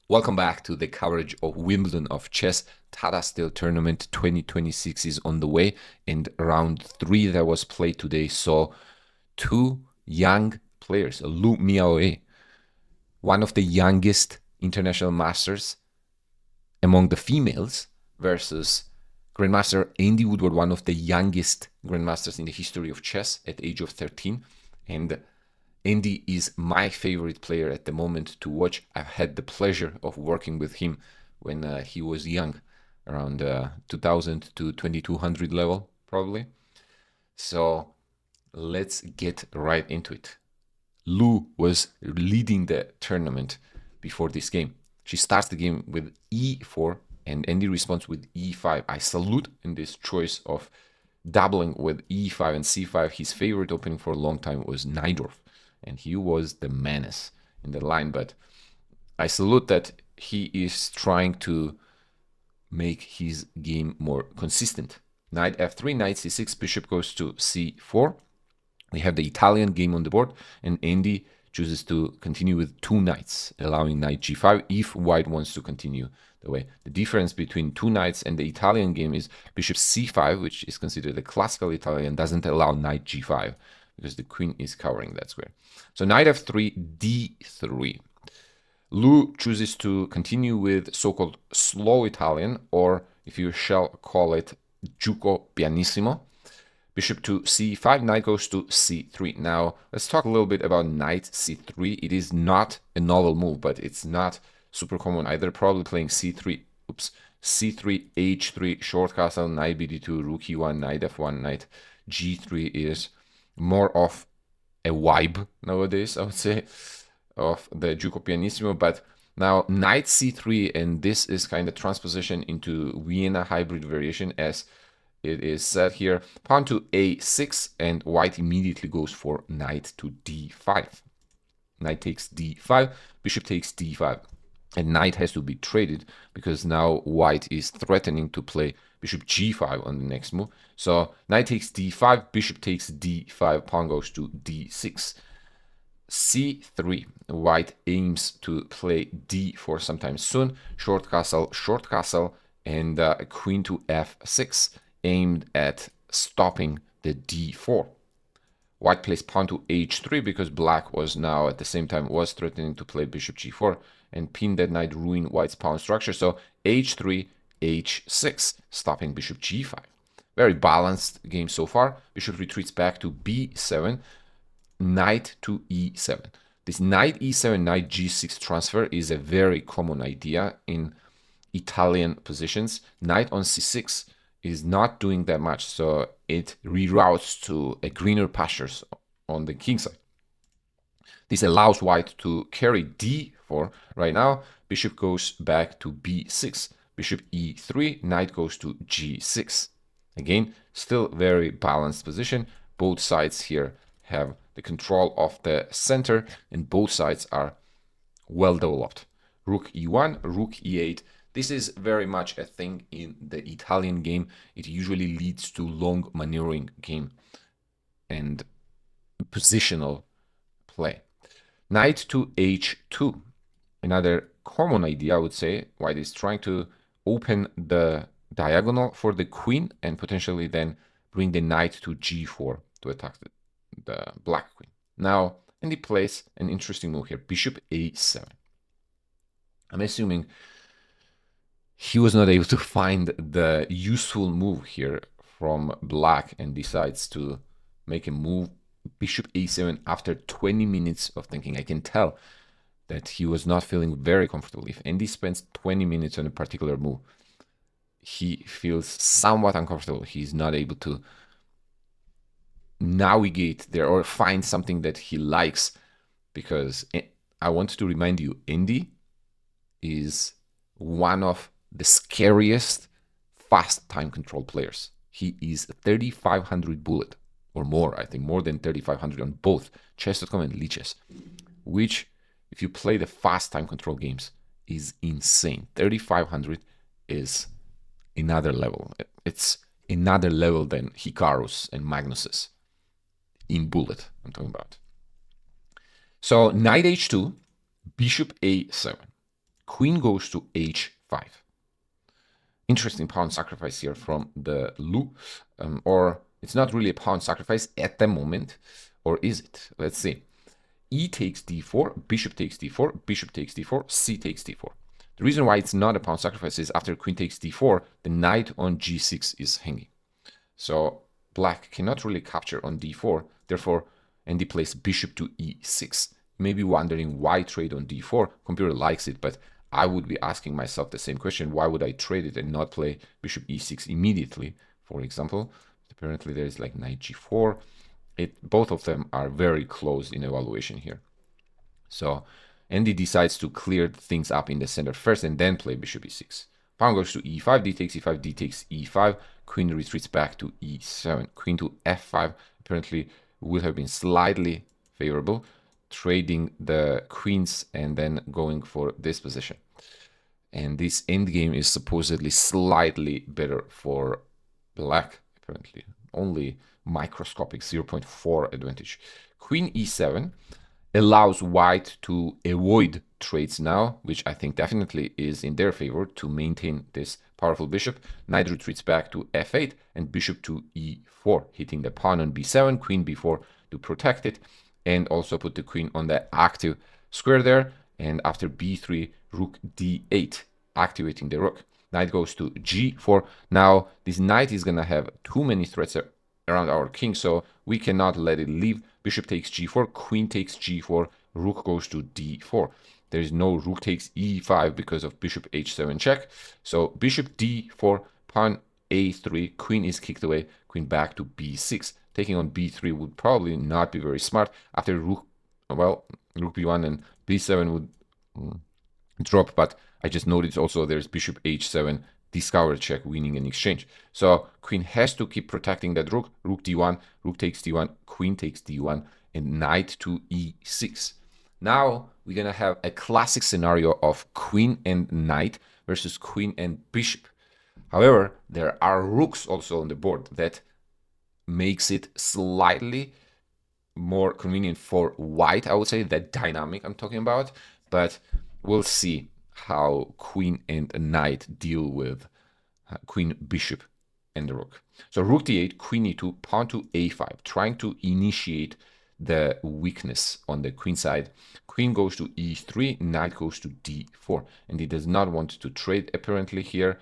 Welcome back to the coverage of Wimbledon of Chess. Tata Steel Tournament 2026 is on the way, and round 3 that was played today saw two young players. Lu Miaoyi, one of the youngest international masters among the females, versus Grandmaster Andy Woodward, one of the youngest grandmasters in the history of chess at the age of 13. And Andy is my favorite player at the moment to watch. I've had the pleasure of working with him when he was young, around 2000 to 2200 level, probably. So let's get right into it. Lu was leading the tournament before this game. She starts the game with e4, and Andy responds with e5. I salute in this choice of doubling with e5 and c5. His favorite opening for a long time was Najdorf, and he was the menace in the line. But I salute that he is trying to make his game more consistent. Knight f3, knight c6, bishop goes to c4. We have the Italian game on the board, and Andy chooses to continue with two knights, allowing knight g5 if white wants to continue the way. The difference between two knights and the Italian game is bishop c5, which is considered the classical Italian, doesn't allow knight g5 because the queen is covering that square. So knight f3, d3. Lu chooses to continue with so-called slow Italian, or if you shall call it Giuco pianissimo. Bishop to c5, knight goes to c3. Now, let's talk a little bit about knight c3. It is not a novel move, but it's not super common either. Probably playing c3, c3, h3, short castle, knight bd2, rook e1, knight f1, knight g3 is more of a vibe nowadays, I would say, of the Giuco pianissimo. But now knight c3, and this is kind of transposition into Vienna hybrid variation, as it is said here, pawn to a6, and white immediately goes for knight to d5. Knight takes d5, bishop takes d5. And knight has to be traded because now white is threatening to play bishop g5 on the next move. So knight takes d5, bishop takes d5, pawn goes to d6. c3, white aims to play d4 sometime soon. Short castle, and queen to f6, aimed at stopping the d4. White plays pawn to h3 because black was now at the same time was threatening to play bishop g4, and pin that knight ruin white's pawn structure. So h3, h6, stopping bishop g5. Very balanced game so far. Bishop retreats back to b7, knight to e7. This knight e7, knight g6 transfer is a very common idea in Italian positions. Knight on c6 is not doing that much, so it reroutes to a greener pastures on the king side. This allows white to carry d4 right now. Bishop goes back to b6, bishop e3, knight goes to g6. Again, still very balanced position. Both sides here have the control of the center, and both sides are well developed. Rook e1, rook e8. This is very much a thing in the Italian game. It usually leads to long maneuvering game and positional play. Knight to h2. Another common idea, I would say. White is trying to open the diagonal for the queen and potentially then bring the knight to g4 to attack the black queen. Now, Andy plays an interesting move here, bishop a7. I'm assuming he was not able to find the useful move here from black and decides to make a move, bishop a7, after 20 minutes of thinking. I can tell that he was not feeling very comfortable. If Andy spends 20 minutes on a particular move, he feels somewhat uncomfortable. He's not able to navigate there or find something that he likes, because I want to remind you, Andy is one of the scariest fast time control players. He is 3,500 bullet or more, I think more than 3,500 on both chess.com and Lichess, which, if you play the fast time control games, is insane. 3,500 is another level. It's another level than Hikaru's and Magnus's in bullet, I'm talking about. So knight h2, bishop a7, Queen goes to h5. Interesting pawn sacrifice here from the Lu, or it's not really a pawn sacrifice at the moment, or is it? Let's see. E takes d4, bishop takes d4, bishop takes d4, c takes d4. The reason why it's not a pawn sacrifice is after queen takes d4, the knight on g6 is hanging. So black cannot really capture on d4, therefore, and he plays bishop to e6. You may be wondering why trade on d4. Computer likes it, but I would be asking myself the same question. Why would I trade it and not play bishop e6 immediately, for example? Apparently there is like knight g4. Both of them are very close in evaluation here. So Andy decides to clear things up in the center first and then play bishop e6. Pawn goes to e5, d takes e5, d takes e5. Queen retreats back to e7. Queen to f5 apparently will have been slightly favorable, trading the queens and then going for this position. And this endgame is supposedly slightly better for black, apparently. Only microscopic 0.4 advantage. Queen e7 allows white to avoid trades now, which I think definitely is in their favor to maintain this powerful bishop. Knight retreats back to f8 and bishop to e4, hitting the pawn on b7, queen b4 to protect it, and also put the queen on the active square there. And after b3, rook d8, activating the rook. Knight goes to g4. Now, this knight is going to have too many threats around our king, so we cannot let it leave. Bishop takes g4, queen takes g4, rook goes to d4. There is no rook takes e5 because of bishop h7 check. So bishop d4, pawn a3, queen is kicked away, queen back to b6. Taking on b3 would probably not be very smart. After rook, well, rook b1 and b7 would drop, but I just noticed also there's bishop h7, discover check, winning an exchange. So queen has to keep protecting that rook. Rook d1, rook takes d1, queen takes d1, and knight to e6. Now we're going to have a classic scenario of queen and knight versus queen and bishop. However, there are rooks also on the board that makes it slightly more convenient for white, I would say, that dynamic I'm talking about. But we'll see how queen and knight deal with queen, bishop, and the rook. So rook d8, queen e2, pawn to a5, trying to initiate the weakness on the queen side. Queen goes to e3, knight goes to d4, and he does not want to trade apparently here,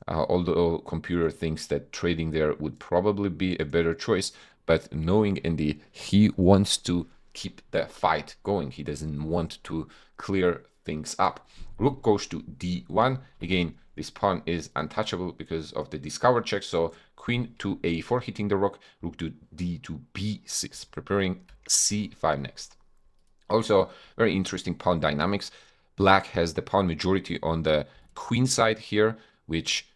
although computer thinks that trading there would probably be a better choice. But knowing Andy, he wants to keep the fight going. He doesn't want to clear things up. Rook goes to d1. Again, this pawn is untouchable because of the discover check. So queen to a4, hitting the rook. Rook to d to b6, preparing c5 next. Also, very interesting pawn dynamics. Black has the pawn majority on the queen side here, which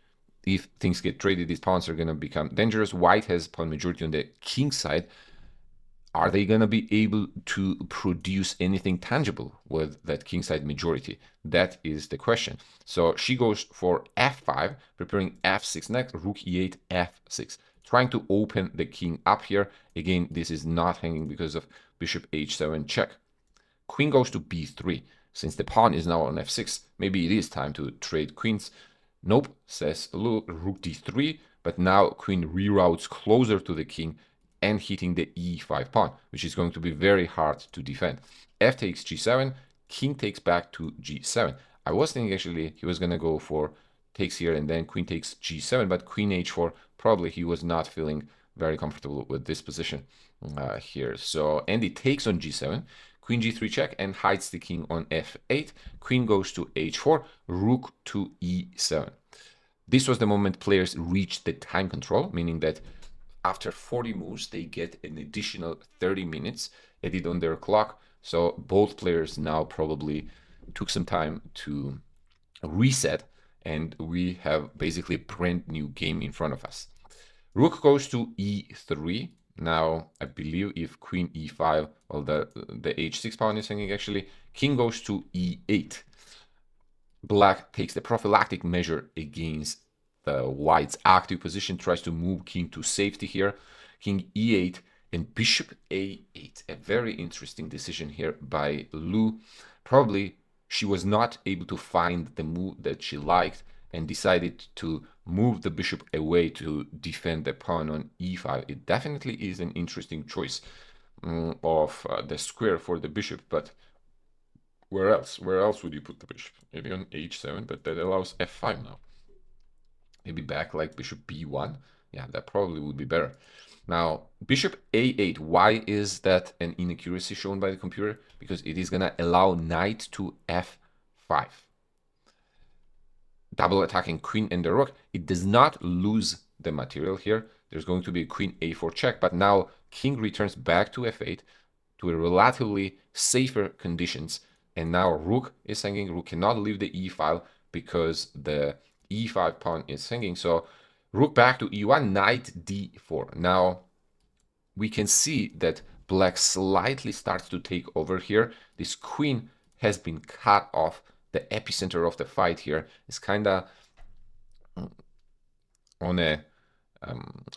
if things get traded, these pawns are going to become dangerous. White has pawn majority on the king side. Are they going to be able to produce anything tangible with that kingside majority? That is the question. So she goes for f5, preparing f6 next, rook e8, f6, trying to open the king up here. Again, this is not hanging because of bishop h7 check. Queen goes to b3. Since the pawn is now on f6, maybe it is time to trade queens. Nope, says Lu, rook d3, but now queen reroutes closer to the king and hitting the e5 pawn, which is going to be very hard to defend. F takes g7, king takes back to g7. I was thinking actually he was going to go for takes here and then queen takes g7, but queen h4, probably he was not feeling very comfortable with this position here. So Andy takes on g7, queen g3 check, and hides the king on f8. Queen goes to h4, rook to e7. This was the moment players reached the time control, meaning that after 40 moves, they get an additional 30 minutes added on their clock. So both players now probably took some time to reset, and we have basically a brand new game in front of us. Rook goes to e3. Now, I believe if queen e5, well, the h6 pawn is hanging actually. King goes to e8. Black takes the prophylactic measure against the white's active position, tries to move king to safety here. King e8 and bishop a8. A very interesting decision here by Lu. Probably she was not able to find the move that she liked and decided to move the bishop away to defend the pawn on e5. It definitely is an interesting choice of the square for the bishop, but where else? Where else would you put the bishop? Maybe on h7, but that allows f5 now. Maybe back like bishop b1. Yeah, that probably would be better. Now, bishop a8. Why is that an inaccuracy shown by the computer? Because it is going to allow knight to f5. Double attacking queen and the rook. It does not lose the material here. There's going to be a queen a4 check, but now king returns back to f8 to a relatively safer conditions. And now rook is hanging. Rook cannot leave the e file because the e5 pawn is hanging. So rook back to e1, knight d4. Now we can see that black slightly starts to take over here. This queen has been cut off. The epicenter of the fight here is kind of on a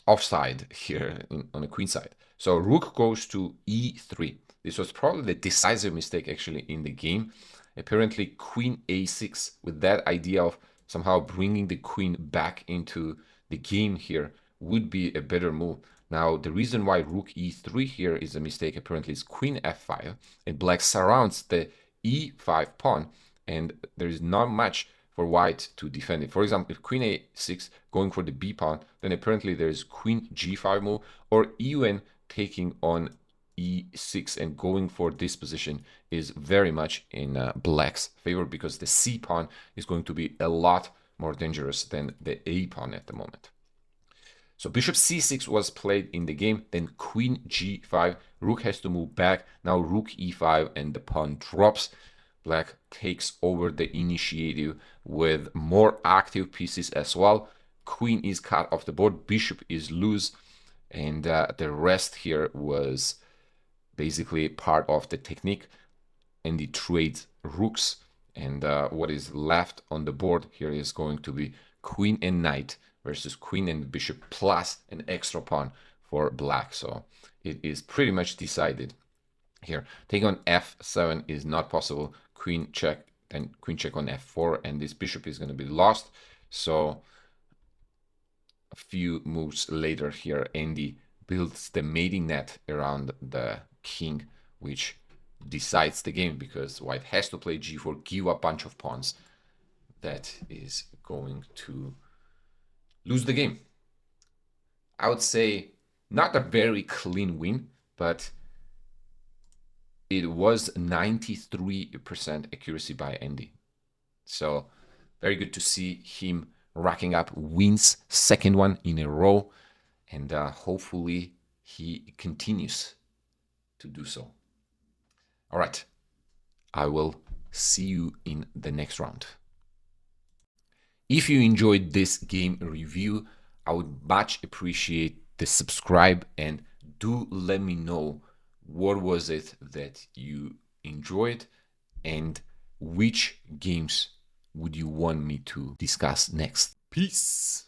offside here on the queen side. So rook goes to e3. This was probably the decisive mistake actually in the game. Apparently queen a6 with that idea of somehow bringing the queen back into the game here would be a better move. Now the reason why rook e3 here is a mistake apparently is queen f5, and black surrounds the e5 pawn, and there is not much for white to defend it. For example, if queen a6 going for the b pawn, then apparently there's queen g5 move, or even taking on e6 and going for this position is very much in black's favor, because the c pawn is going to be a lot more dangerous than the a pawn at the moment. So bishop c6 was played in the game, then queen g5, rook has to move back, now rook e5, and the pawn drops. Black takes over the initiative with more active pieces as well. Queen is cut off the board, bishop is loose, and the rest here was basically part of the technique, and it trades rooks, and what is left on the board here is going to be queen and knight versus queen and bishop plus an extra pawn for black. So it is pretty much decided here. Take on f7 is not possible. Queen check, then queen check on f4, and this bishop is going to be lost. So a few moves later here, Andy builds the mating net around the king, which decides the game, because white has to play g4, give a bunch of pawns. That is going to lose the game. I would say not a very clean win, but it was 93% accuracy by Andy. So very good to see him racking up wins, second one in a row, and hopefully he continues to do so. All right, I will see you in the next round. If you enjoyed this game review, I would much appreciate the subscribe, and do let me know what was it that you enjoyed and which games would you want me to discuss next. Peace.